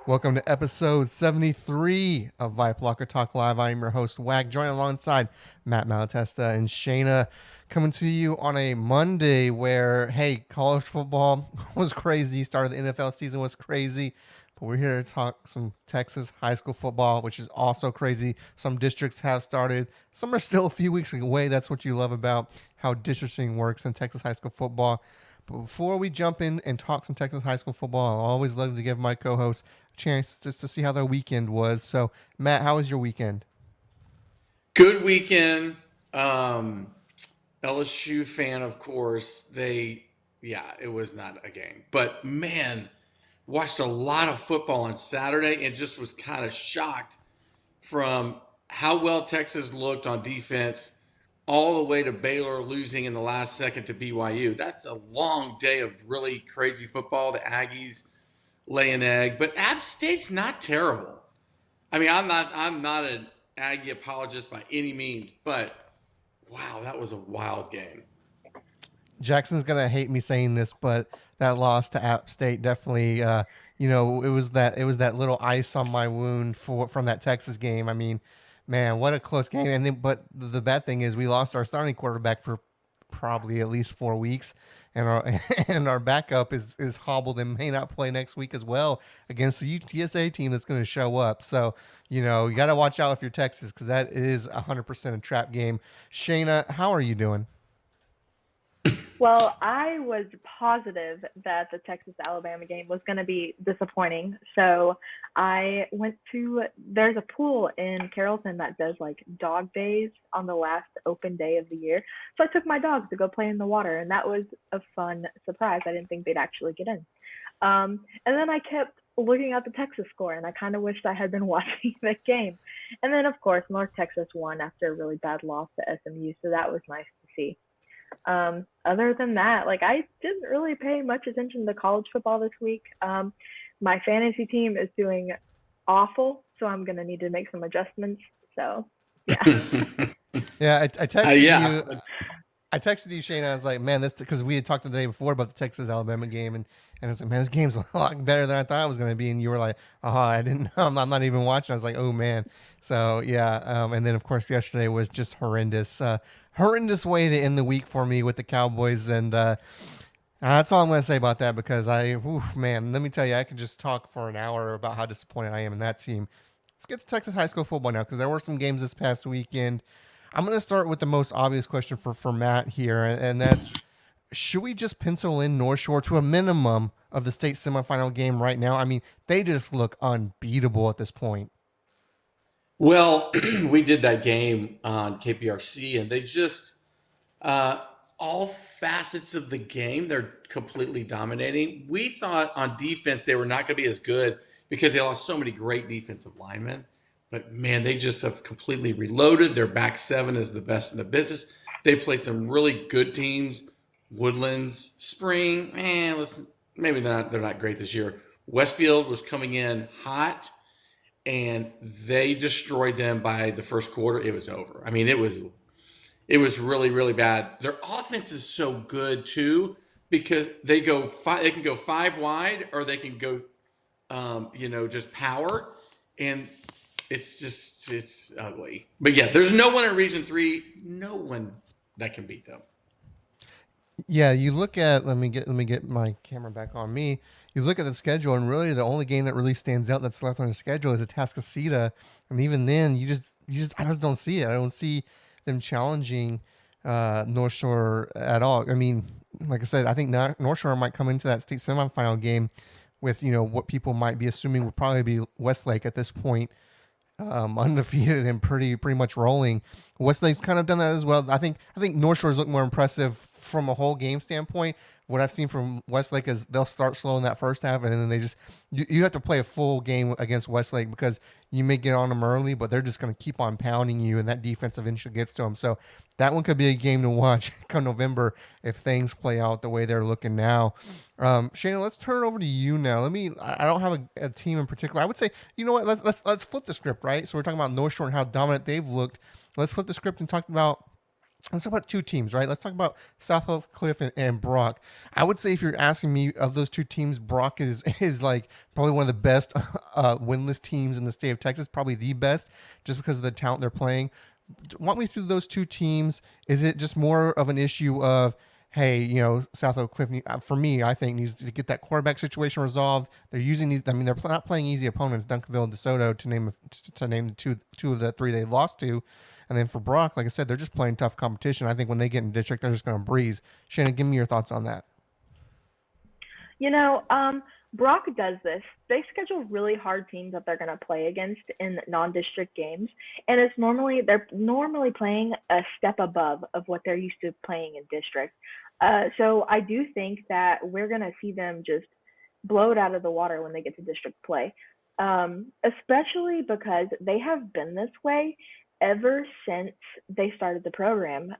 Welcome to episode 73 of VYPE Talk Live. I am your host, Wag, joined alongside Matt Malatesta and Shayna, coming to you on a Monday where, hey, college football was crazy. Start of the NFL season was crazy. But we're here to talk some Texas high school football, which is also crazy. Some districts have started. Some are still a few weeks away. That's what you love about how districting works in Texas high school football. But before we jump in and talk some Texas high school football, I always love to give my co-hosts a chance just to see how their weekend was. So, Matt, how was your weekend? Good weekend. LSU fan, of course. It was not a game, but man, watched a lot of football on Saturday and just was kind of shocked from how well Texas looked on defense, all the way to Baylor losing in the last second to BYU. That's a long day of really crazy football. The Aggies lay an egg, but App State's not terrible. I mean, I'm not an Aggie apologist by any means, but wow, that was a wild game. Jackson's gonna hate me saying this, but that loss to App State definitely, it was that little ice on my wound from that Texas game. I mean, man, what a close game. And then, but the bad thing is we lost our starting quarterback for probably at least 4 weeks, and our and our backup is hobbled and may not play next week as well against the UTSA team that's going to show up. So you got to watch out if you're Texas because that is 100% a trap game. Shayna, how are you doing? Well, I was positive that the Texas Alabama game was going to be disappointing. So I went to, there's a pool in Carrollton that does like dog days on the last open day of the year. So I took my dogs to go play in the water, and that was a fun surprise. I didn't think they'd actually get in. And then I kept looking at the Texas score, and I kind of wished I had been watching the game. And then, of course, North Texas won after a really bad loss to SMU. So that was nice to see. Other than that, like I didn't really pay much attention to college football this week. My fantasy team is doing awful, so I'm gonna need to make some adjustments. So yeah. Yeah, I texted Yeah, you. I texted you, Shane. I was like, man, this because we had talked the day before about the Texas Alabama game, and I was like, man, this game's a lot better than I thought it was going to be. And you were like, oh, I didn't know. I'm not even watching. I was like, oh man. So yeah, and then of course yesterday was just horrendous, horrendous way to end the week for me with the Cowboys, and that's all I'm going to say about that because man, let me tell you, I could just talk for an hour about how disappointed I am in that team. Let's get to Texas high school football now because there were some games this past weekend. I'm going to start with the most obvious question for Matt here, and that's should we just pencil in North Shore to a minimum of the state semifinal game right now? I mean, they just look unbeatable at this point. well, we did that game on KPRC, and they just uh, all facets of the game they're completely dominating. We thought on defense they were not going to be as good because they lost so many great defensive linemen. But man, they just have completely reloaded. Their back seven is the best in the business. They played some really good teams. Woodlands, Spring, listen, maybe they're not great this year. Westfield was coming in hot, and they destroyed them by the first quarter. It was over. I mean, it was really really bad. Their offense is so good too because they go five. They can go five wide, or they can go just power, and it's ugly. But yeah, there's no one in Region Three, no one that can beat them. Yeah, you look at let me get my camera back on me. You look at the schedule, and really the only game that really stands out that's left on the schedule is Atascocita, and even then, you just I just don't see it. I don't see them challenging North Shore at all. I mean, like I said, I think North Shore might come into that state semifinal game with what people might be assuming would probably be Westlake at this point, undefeated and pretty much rolling. Westlake's kind of done that as well. I think North Shores look more impressive from a whole game standpoint. What I've seen from Westlake is they'll start slow in that first half, and then they just you have to play a full game against Westlake because you may get on them early, but they're just going to keep on pounding you, and that defense eventually gets to them. So that one could be a game to watch come November if things play out the way they're looking now. Shayna, let's turn it over to you now. I don't have a team in particular. I would say, you know what? Let's flip the script, right? So we're talking about North Shore and how dominant they've looked. Let's flip the script and talk about let's talk about two teams, right? Let's talk about South Oak Cliff and Brock. I would say if you're asking me of those two teams, Brock is like probably one of the best winless teams in the state of Texas, probably the best, just because of the talent they're playing. Walk me through those two teams. Is it just more of an issue of, hey, South Oak Cliff, for me, I think needs to get that quarterback situation resolved. They're using these. I mean, they're not playing easy opponents, Duncanville and DeSoto, to name the two of the three they lost to. And then for Brock, like I said, they're just playing tough competition. I think when they get in district, they're just going to breeze. Shannon, give me your thoughts on that. You know, Brock does this. They schedule really hard teams that they're going to play against in non-district games, and they're normally playing a step above of what they're used to playing in district. So I do think that we're going to see them just blow it out of the water when they get to district play, especially because they have been this way ever since they started the program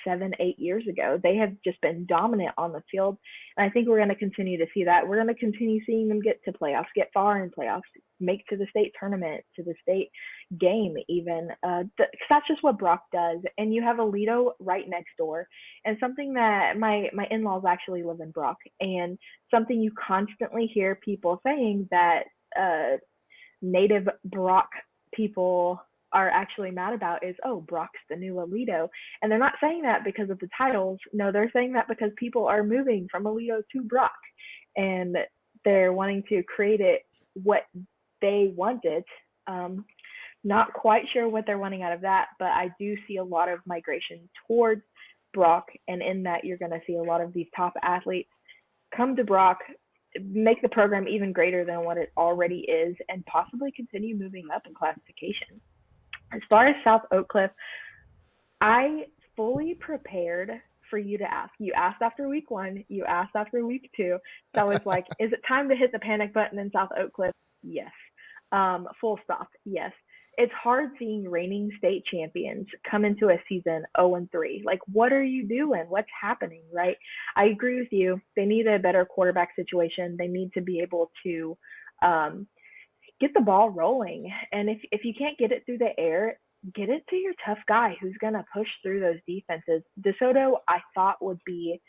7, 8 years ago. They have just been dominant on the field, and I think we're going to continue to see that. We're going to continue seeing them get to playoffs, get far in playoffs, make to the state tournament, to the state game, even. That's just what Brock does. And you have Alito right next door, and something that my in-laws actually live in Brock, and something you constantly hear people saying that native Brock people are actually mad about is, oh, Brock's the new Alito. And they're not saying that because of the titles. No, they're saying that because people are moving from Alito to Brock, and they're wanting to create it what they wanted. Not quite sure what they're wanting out of that, but I do see a lot of migration towards Brock. And in that, you're going to see a lot of these top athletes come to Brock, make the program even greater than what it already is, and possibly continue moving up in classification. As far as South Oak Cliff, I fully prepared for you to ask. You asked after week 1, you asked after week 2. So I was like, is it time to hit the panic button in South Oak Cliff? Yes. Full stop. Yes. It's hard seeing reigning state champions come into a season 0-3. Like, what are you doing? What's happening, right? I agree with you. They need a better quarterback situation. They need to be able to get the ball rolling. And if you can't get it through the air, get it to your tough guy who's going to push through those defenses. DeSoto, I thought, would be,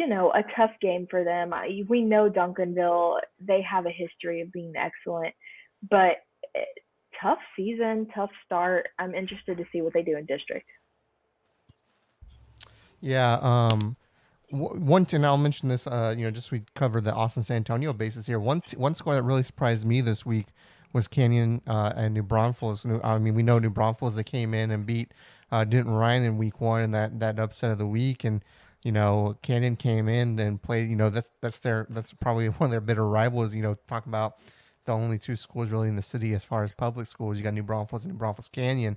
a tough game for them. We know Duncanville, they have a history of being excellent, but tough season, tough start. I'm interested to see what they do in district. Yeah. One thing I'll mention this. Just we covered the Austin San Antonio basis here. One score that really surprised me this week was Canyon and New Braunfels. I mean, we know New Braunfels, they came in and beat Denton Ryan in week 1 and that upset of the week. And Canyon came in and played. That's probably one of their bitter rivals. Talking about the only two schools really in the city as far as public schools. You got New Braunfels and New Braunfels Canyon.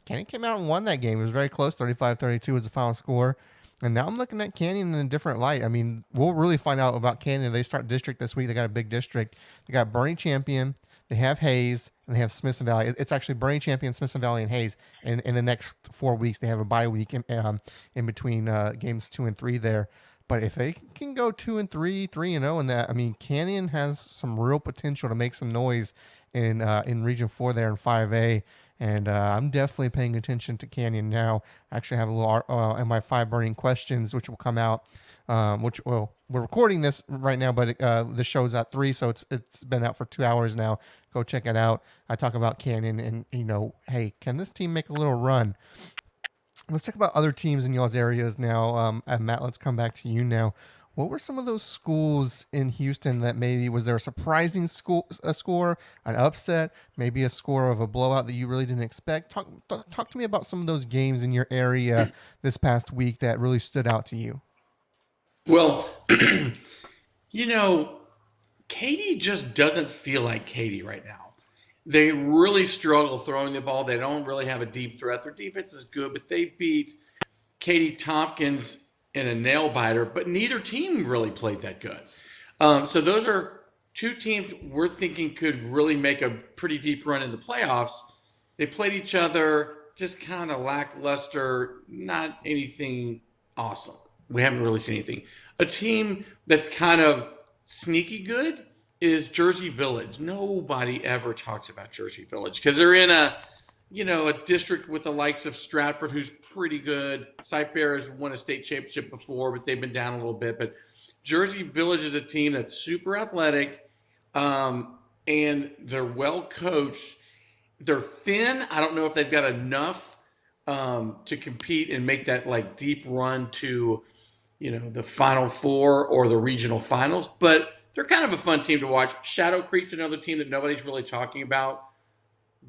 Canyon came out and won that game. It was very close. 35-32 was the final score. And now I'm looking at Canyon in a different light. I mean, we'll really find out about Canyon. They start district this week. They got a big district. They got Bernie Champion. They have Hayes. And they have Smithson Valley. It's actually Bernie Champion, Smithson Valley, and Hayes. And in the next 4 weeks, they have a bye week in between games 2 and 3 there. But if they can go 2-3, 3-0 in that, I mean, Canyon has some real potential to make some noise in Region 4 there in 5A. And I'm definitely paying attention to Canyon now. I actually have a little in my 5 burning questions, which will come out. We're recording this right now, but the show's at 3, so it's been out for 2 hours now. Go check it out. I talk about Canyon, and hey, can this team make a little run? Let's talk about other teams in y'all's areas now. And Matt, let's come back to you now. What were some of those schools in Houston that maybe was there a surprising score, an upset, maybe a score of a blowout that you really didn't expect? Talk to me about some of those games in your area this past week that really stood out to you. Well, Katy just doesn't feel like Katy right now. They really struggle throwing the ball. They don't really have a deep threat. Their defense is good, but they beat Katy Tompkins in a nail biter, but neither team really played that good. So those are two teams we're thinking could really make a pretty deep run in the playoffs. They played each other just kind of lackluster, not anything awesome. We haven't really seen anything. A team that's kind of sneaky good is Jersey Village. Nobody ever talks about Jersey Village because they're in a a district with the likes of Stratford, who's pretty good. Cy-Fair has won a state championship before, but they've been down a little bit. But Jersey Village is a team that's super athletic, and they're well coached. They're thin. I don't know if they've got enough to compete and make that like deep run to, the Final Four or the regional finals. But they're kind of a fun team to watch. Shadow Creek's another team that nobody's really talking about.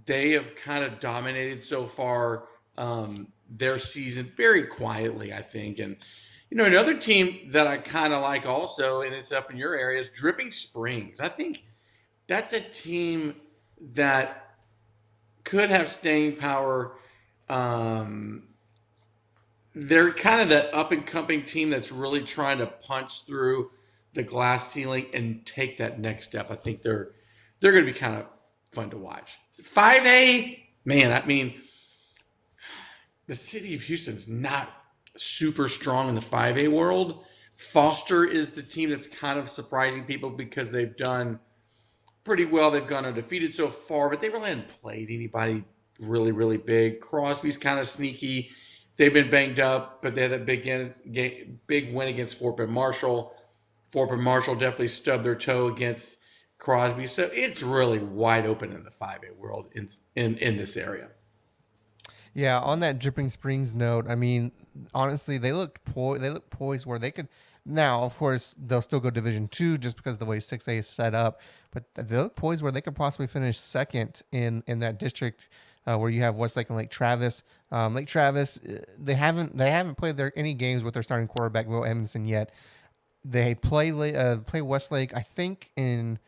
They have kind of dominated so far their season very quietly, I think. And another team that I kind of like also, and it's up in your area, is Dripping Springs. I think that's a team that could have staying power. They're kind of that up and coming team that's really trying to punch through the glass ceiling and take that next step. I think they're going to be kind of fun to watch. 5A, man, I mean, the city of Houston's not super strong in the 5A world. Foster is the team that's kind of surprising people because they've done pretty well. They've gone undefeated so far, but they really haven't played anybody really, really big. Crosby's kind of sneaky. They've been banged up, but they had a big win against Fort Bend Marshall. Fort Bend Marshall definitely stubbed their toe against Crosby. So it's really wide open in the 5A world in this area. Yeah, on that Dripping Springs note, I mean, honestly, they look poised where they could. Now, of course, they'll still go Division Two just because of the way 6A is set up. But they look poised where they could possibly finish second in that district where you have Westlake and Lake Travis. Lake Travis, they haven't played any games with their starting quarterback Will Edmondson yet. They play Westlake, I think, on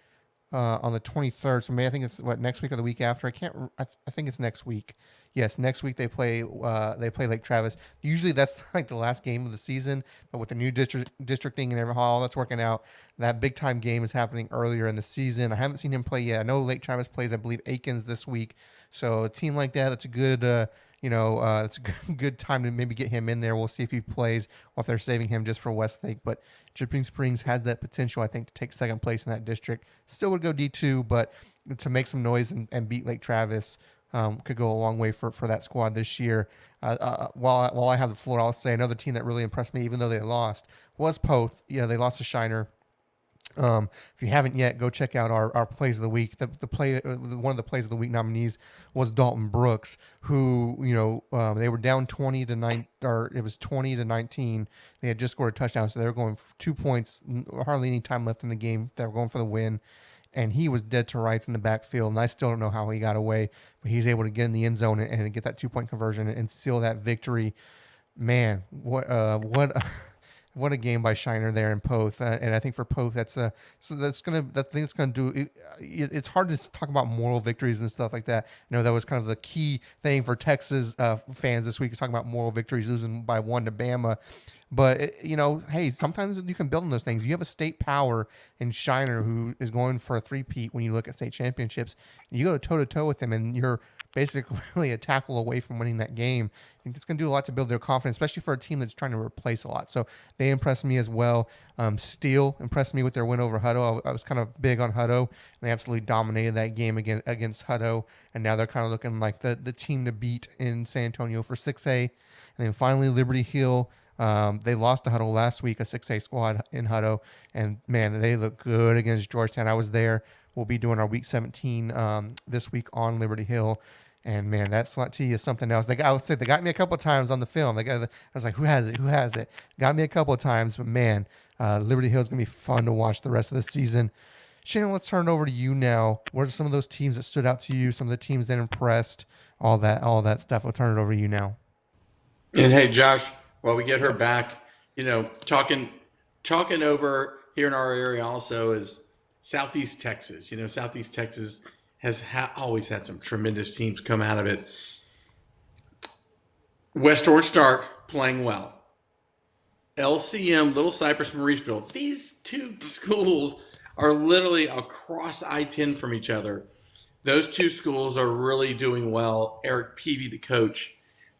the 23rd. So maybe I think it's next week or the week after. I think it's next week. Yes, next week they play Lake Travis. Usually that's like the last game of the season, but with the new districting and all that's working out, that big time game is happening earlier in the season. I haven't seen him play yet. I know Lake Travis plays, I believe, Aikens this week. So a team like that's a good it's a good time to maybe get him in there. We'll see if he plays or if they're saving him just for Westlake. But Dripping Springs has that potential, I think, to take second place in that district. Still would go D2, but to make some noise and beat Lake Travis could go a long way for that squad this year. While I have the floor, I'll say another team that really impressed me, even though they lost, was Poth. Yeah, they lost to Shiner. If you haven't yet, go check out our plays of the week. One of the plays of the week nominees was Dalton Brooks, who they were down 20-9, or it was 20-19. They had just scored a touchdown, so they were going 2 points, hardly any time left in the game. They were going for the win, and he was dead to rights in the backfield. And I still don't know how he got away, but he's able to get in the end zone and get that 2-point conversion and seal that victory. Man, what what a game by Shiner there in Poth, and I think for Poth that's the thing that's gonna do it. It's hard to talk about moral victories and stuff like that. That was kind of the key thing for Texas fans this week, is talking about moral victories, losing by 1 to Bama. But hey, sometimes you can build on those things. You have a state power in Shiner who is going for a three-peat when you look at state championships. You go toe to toe with him, and you're basically a tackle away from winning that game. I think it's going to do a lot to build their confidence, especially for a team that's trying to replace a lot. So they impressed me as well. Steele impressed me with their win over Hutto. I was kind of big on Hutto, and they absolutely dominated that game against Hutto. And now they're kind of looking like the team to beat in San Antonio for 6A. And then finally, Liberty Hill. They lost to Hutto last week, a 6A squad in Hutto. And, man, they look good against Georgetown. I was there. We'll be doing our Week 17 this week on Liberty Hill. And, man, that slot T is something else. I would say they got me a couple of times on the film. I was like, who has it? Got me a couple of times. But, man, Liberty Hill is going to be fun to watch the rest of the season. Shannon, let's turn it over to you now. What are some of those teams that stood out to you, some of the teams that impressed, all that stuff? I'll turn it over to you now. And, hey, Josh, while we get her back, talking over here in our area also is Southeast Texas. Southeast Texas has always had some tremendous teams come out of it. West Orange Stark playing well. LCM, Little Cypress, Mauriceville. These two schools are literally across I-10 from each other. Those two schools are really doing well. Eric Peavy, the coach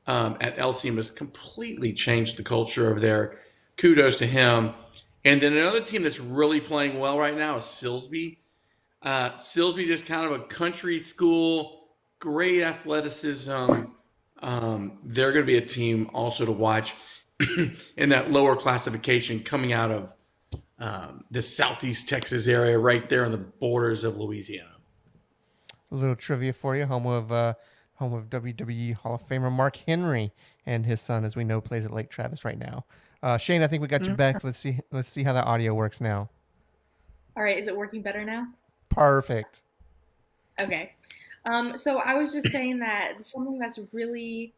at LCM, has completely changed the culture over there. Kudos to him. And then another team that's really playing well right now is Silsbee. Silsbee, just kind of a country school, great athleticism. They're going to be a team also to watch in that lower classification coming out of the Southeast Texas area, right there on the borders of Louisiana. A little trivia for you: home of WWE Hall of Famer Mark Henry, and his son, as we know, plays at Lake Travis right now. Shane, I think we got you back. Let's see how that audio works now. All right, is it working better now? Perfect. Okay. So I was just saying that something that's really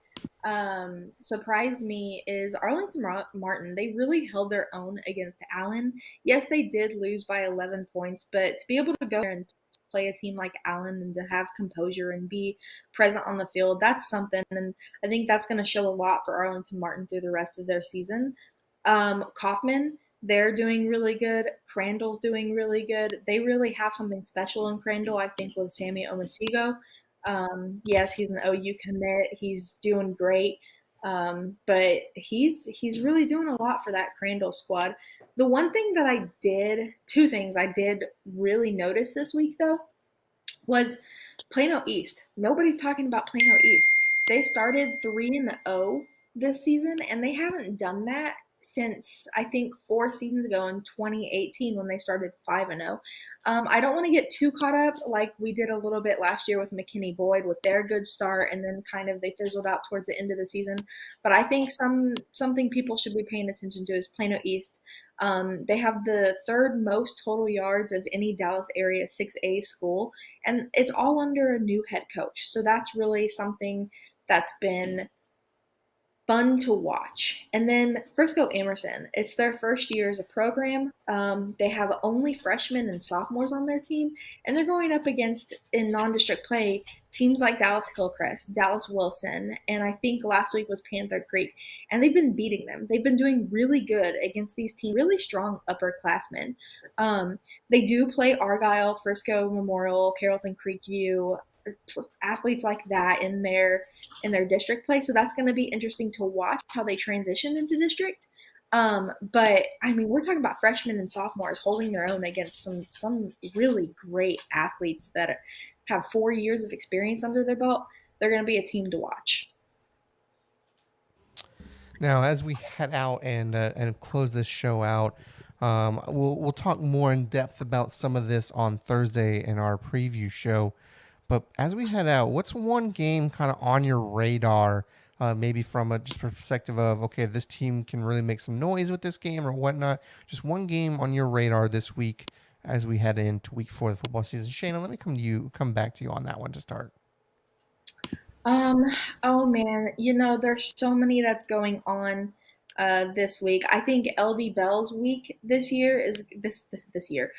surprised me is Arlington Martin. They really held their own against Allen. Yes, they did lose by 11 points, but to be able to go there and play a team like Allen and to have composure and be present on the field, that's something. And I think that's going to show a lot for Arlington Martin through the rest of their season. Kaufman, they're doing really good. Crandall's doing really good. They really have something special in Crandall, I think, with Sammy Omasigo. Yes, he's an OU commit. He's doing great. But he's really doing a lot for that Crandall squad. The one thing that I did, two things I did really notice this week though, was Plano East. Nobody's talking about Plano East. They started 3-0 this season, and they haven't done that since I think 4 seasons ago in 2018 when they started 5-0. I don't want to get too caught up like we did a little bit last year with McKinney Boyd with their good start, and then kind of they fizzled out towards the end of the season. But I think something people should be paying attention to is Plano East. They have the third most total yards of any Dallas area 6A school, and it's all under a new head coach. So that's really something that's been fun to watch. And then Frisco Emerson, it's their first year as a program. They have only freshmen and sophomores on their team, and they're going up against, in non-district play, teams like Dallas Hillcrest, Dallas Wilson, and I think last week was Panther Creek, and they've been beating them. They've been doing really good against these teams, really strong upperclassmen. They do play Argyle, Frisco Memorial, Carrollton Creekview, athletes like that in their district play. So that's going to be interesting to watch how they transition into district. But I mean, we're talking about freshmen and sophomores holding their own against some really great athletes that have 4 years of experience under their belt. They're going to be a team to watch. Now, as we head out and close this show out, we'll talk more in depth about some of this on Thursday in our preview show. But as we head out, what's one game kind of on your radar, maybe from a just perspective of, okay, this team can really make some noise with this game or whatnot? Just one game on your radar this week as we head into week 4 of the football season. Shayna, let me come back to you on that one to start. Um, oh man, there's so many that's going on this week. I think LD Bell's week this year is this year.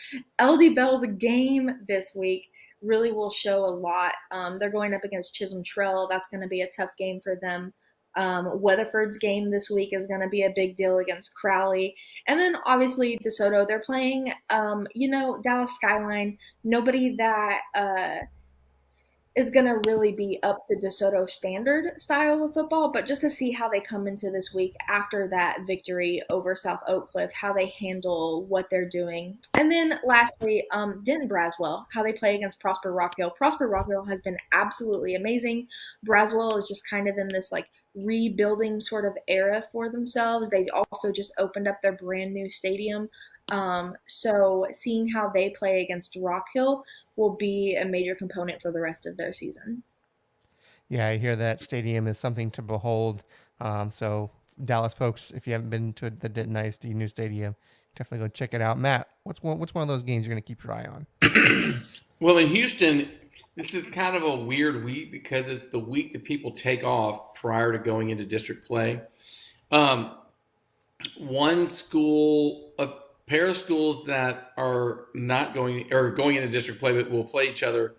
LD Bell's game this week really will show a lot. They're going up against Chisholm Trail. That's going to be a tough game for them. Weatherford's game this week is going to be a big deal against Crowley. And then obviously DeSoto, they're playing, Dallas Skyline. Nobody that is going to really be up to DeSoto standard style of football, but just to see how they come into this week after that victory over South Oak Cliff, how they handle what they're doing. And then lastly, Denton Braswell, how they play against Prosper Rock Hill. Prosper Rock Hill has been absolutely amazing. Braswell is just kind of in this like rebuilding sort of era for themselves. They also just opened up their brand new stadium. So seeing how they play against Rock Hill will be a major component for the rest of their season. Yeah, I hear that stadium is something to behold. So Dallas folks, if you haven't been to the Denton ISD new stadium, definitely go check it out. Matt, what's one of those games you're going to keep your eye on? Well, in Houston, this is kind of a weird week because it's the week that people take off prior to going into district play. One school, a pair of schools that are not going or going into district play but will play each other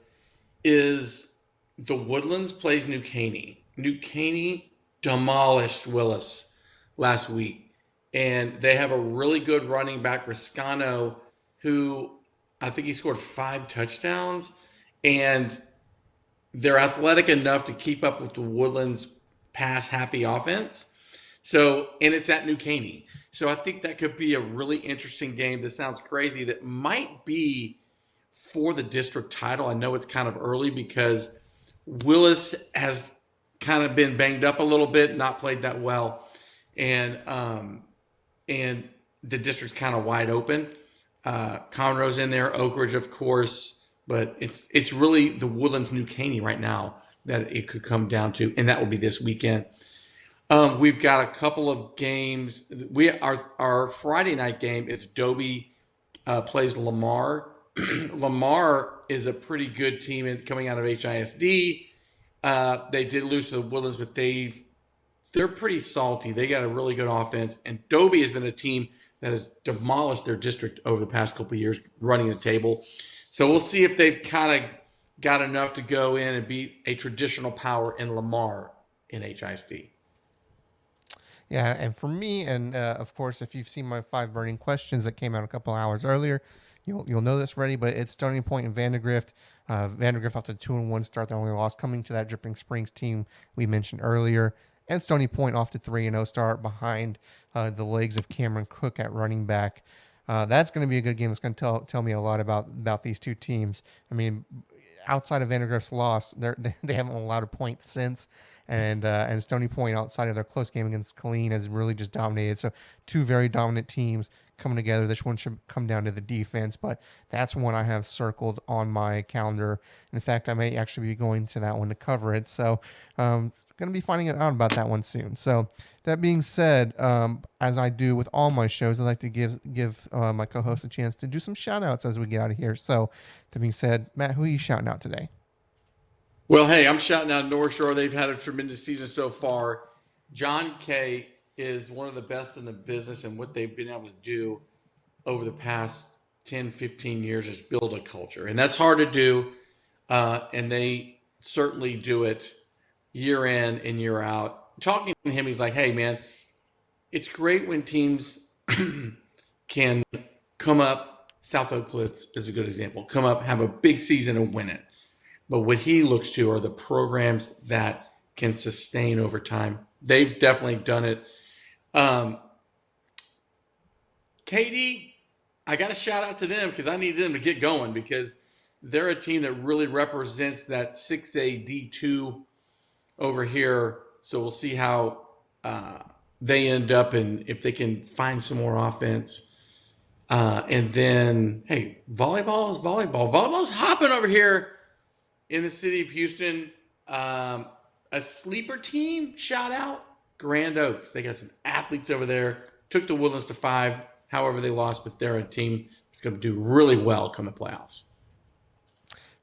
is the Woodlands plays New Caney. New Caney demolished Willis last week, and they have a really good running back, Riscano, who I think he scored 5 touchdowns, and they're athletic enough to keep up with the Woodlands pass happy offense. So, and it's at New Caney. So I think that could be a really interesting game. This sounds crazy. That might be for the district title. I know it's kind of early because Willis has kind of been banged up a little bit, not played that well, and and the district's kind of wide open. Conroe's in there, Oak Ridge, of course, but it's really the Woodlands New Caney right now that it could come down to, and that will be this weekend. We've got a couple of games. Our Friday night game is Dobie plays Lamar. Lamar is a pretty good team coming out of HISD. They did lose to the Woodlands, but they're pretty salty. They got a really good offense, and Dobie has been a team that has demolished their district over the past couple of years, running the table. So we'll see if they've kind of got enough to go in and beat a traditional power in Lamar in HISD. Yeah, and for me, and of course, if you've seen my 5 burning questions that came out a couple hours earlier, you'll know this already. But it's Stony Point and Vandergrift. Vandergrift off to 2-1 start, their only loss coming to that Dripping Springs team we mentioned earlier, and Stony Point off to 3-0 start behind the legs of Cameron Cook at running back. That's going to be a good game. It's going to tell me a lot about these two teams. I mean, outside of Vandergrift's loss, they haven't allowed a point since. And Stony Point, outside of their close game against Killeen, has really just dominated. So 2 very dominant teams coming together. This one should come down to the defense, but that's one I have circled on my calendar. In fact, I may actually be going to that one to cover it. So going to be finding out about that one soon. So that being said, as I do with all my shows, I'd like to give my co-host a chance to do some shout outs as we get out of here. So that being said, Matt, who are you shouting out today? Well, hey, I'm shouting out North Shore. They've had a tremendous season so far. John Kay is one of the best in the business, and what they've been able to do over the past 10, 15 years is build a culture. And that's hard to do, and they certainly do it year in and year out. Talking to him, he's like, hey, man, it's great when teams can come up. South Oak Cliff is a good example. Come up, have a big season, and win it. But what he looks to are the programs that can sustain over time. They've definitely done it. Katie, I got to shout out to them because I need them to get going, because they're a team that really represents that 6A D2 over here. So we'll see how they end up and if they can find some more offense. And then, hey, volleyball is volleyball. Volleyball's hopping over here in the city of Houston. A sleeper team, shout out, Grand Oaks. They got some athletes over there. Took the Woodlands to 5. However, they lost, but they're a team that's going to do really well come the playoffs.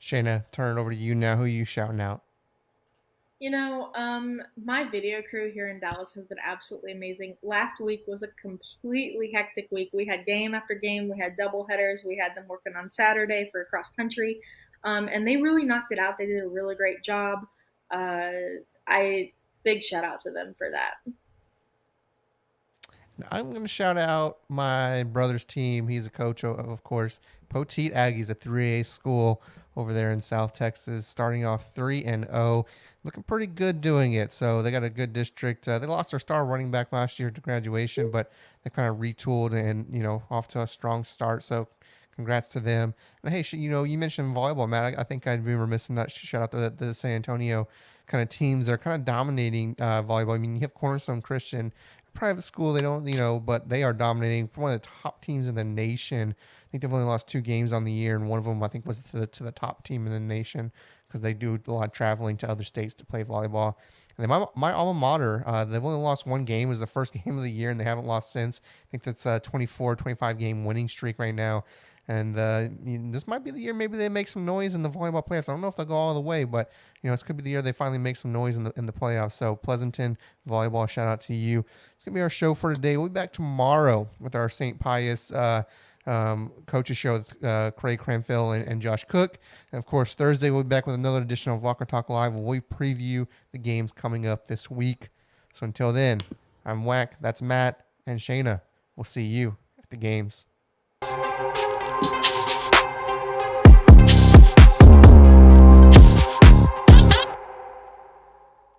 Shayna, turn it over to you now. Who are you shouting out? You know, my video crew here in Dallas has been absolutely amazing. Last week was a completely hectic week. We had game after game. We had double headers. We had them working on Saturday for cross country, and they really knocked it out. They did a really great job. I big shout out to them for that. I'm going to shout out my brother's team. He's a coach, of course. Poteet Aggies, a 3A school over there in South Texas, starting off 3-0, looking pretty good doing it. So they got a good district. They lost their star running back last year to graduation, but they kind of retooled and, off to a strong start. So congrats to them. And hey, you mentioned volleyball, Matt. I think I'd be remiss in not shout out to the San Antonio kind of teams that are kind of dominating volleyball. I mean, you have Cornerstone Christian, private school. They don't, but they are dominating. One of the top teams in the nation. I think they've only lost 2 games on the year, and one of them I think was to the top team in the nation because they do a lot of traveling to other states to play volleyball. And then my alma mater, they've only lost 1 game. It was the first game of the year, and they haven't lost since. I think that's a 25 game winning streak right now. And this might be the year maybe they make some noise in the volleyball playoffs. I don't know if they'll go all the way, but this could be the year they finally make some noise in the playoffs. So Pleasanton volleyball, shout out to you. It's gonna be our show for today. We'll be back tomorrow with our St. Pius coaches show with Craig Cranfield and Josh Cook. And of course, Thursday we'll be back with another edition of Locker Talk Live where we preview the games coming up this week. So until then, I'm Wack. That's Matt and Shayna. We'll see you at the games.